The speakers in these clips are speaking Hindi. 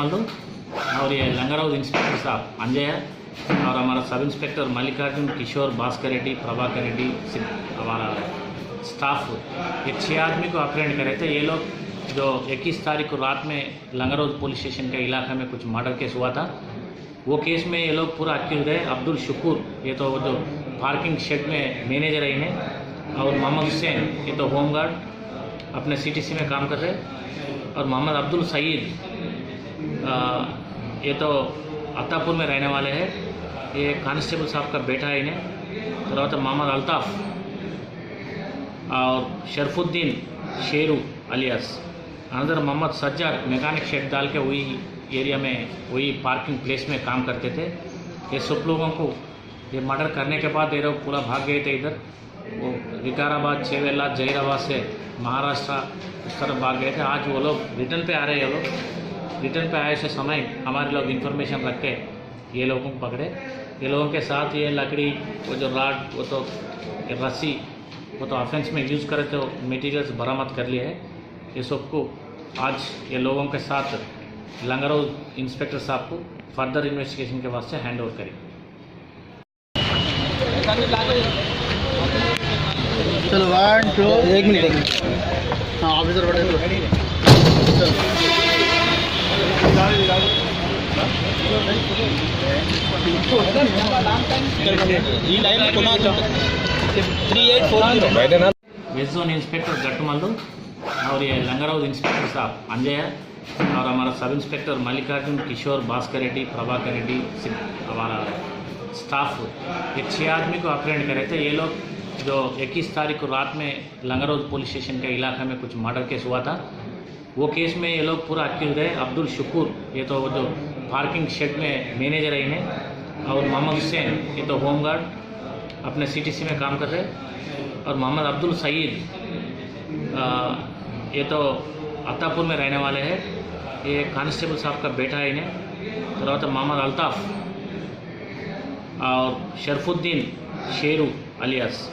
मल्लू और ये लंगर हाउस इंस्पेक्टर साहब अंजय और हमारा सब इंस्पेक्टर मल्लिकार्जुन, किशोर, भास्कर रेड्डी, प्रभाकर रेड्डी, हमारा स्टाफ ये 6 आदमी को अप्रेंड करे थे। ये लोग जो 21 तारीख को रात में लंगर हाउस पुलिस स्टेशन के इलाके में कुछ मर्डर केस हुआ था, वो केस में ये लोग पूरा अक्यूज है। अब्दुल शुक्र ये तो जो पार्किंग शेड में मैनेजर है इन्हें, और मोहम्मद हुसैन ये तो होमगार्ड अपने सीटीसी में काम कर रहे, और मोहम्मद अब्दुल सईद ये तो अत्तापुर में रहने वाले हैं, ये कांस्टेबल साहब का बेटा है इन्हें। तरह मोहम्मद अल्ताफ़ और Sharafuddin Sheru alias another Mohammad Sajjad mechanic shed डाल के वही एरिया में वही पार्किंग प्लेस में काम करते थे। ये सब लोगों को ये मर्डर करने के बाद ये लोग पूरा भाग गए थे इधर, वो विकाराबाद, चेवेला, जहीराबाद से महाराष्ट्र उस तरफ भाग गए थे। आज वो लोग रिटर्न पे आ रहे हैं। ये लोग रिटर्न पे आए से समय हमारे लोग इन्फॉर्मेशन रख के ये लोगों को पकड़े। ये लोगों के साथ ये लकड़ी, वो जो राड, वो तो रस्सी, वो तो ऑफेंस में यूज़ करे तो मटेरियल्स बरामद कर लिए है। ये सबको आज ये लोगों के साथ लंगर हाउस इंस्पेक्टर साहब को फर्दर इन्वेस्टिगेशन के वास्ते हैंड ओवर करें। चलो 1 2 1 मिनट हाँ ऑफिसर बड़े वेस्ट जोन इंस्पेक्टर गट्टुमल्लू और ये लंगर हाउस इंस्पेक्टर साहब अंजय और हमारा सब इंस्पेक्टर मल्लिकार्जुन, किशोर, भास्कर रेड्डी, प्रभाकर रेड्डी, हमारा स्टाफ ये 6 आदमी को अप्रेंड करे थे। ये लोग जो 21 तारीख को रात में लंगर हाउस पुलिस स्टेशन के इलाके में कुछ मर्डर केस हुआ था, वो केस में ये लोग पूरा अक्यूज है। अब्दुल शुक्र ये तो जो पार्किंग शेड में मैनेजर है इन्हें, और मोहम्मद हुसैन ये तो होमगार्ड अपने सीटीसी में काम कर रहे, और मोहम्मद अब्दुल सईद ये तो अत्तापुर में रहने वाले हैं, ये कांस्टेबल साहब का बेटा है इन्हें। तरह मोहम्मद अल्ताफ़ और Sharafuddin Sheru alias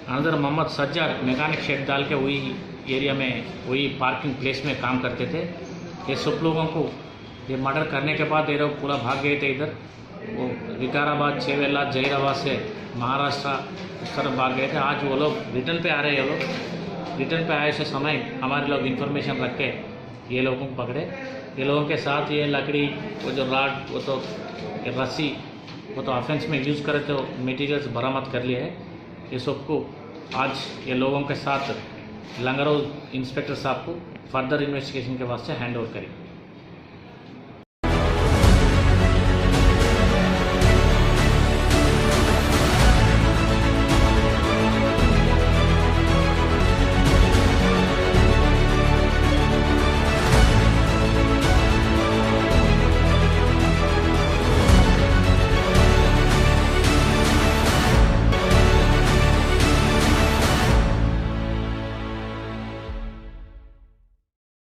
another Mohammad Sajjad mechanic shed डाल के वही एरिया में वही पार्किंग प्लेस में काम करते थे। ये सब लोगों को ये मर्डर करने के बाद ये लोग पूरा भाग गए थे इधर, वो विकाराबाद, चेवेला, जहीराबाद से महाराष्ट्र उस तरफ भाग गए थे। आज वो लोग रिटर्न पे आ रहे हैं। ये लोग रिटर्न पे आए से समय हमारे लोग इन्फॉर्मेशन रख के ये लोगों को पकड़े। ये लोगों के साथ ये लकड़ी, वो जो राड, वो तो रस्सी, वो तो ऑफेंस में यूज़ करे तो मटेरियल्स बरामद कर लिए है। ये सबको आज ये लोगों के साथ लंगर हाउस इंस्पेक्टर साहब को फर्दर इन्वेस्टिगेशन के वास्ते हैंड ओवर करें।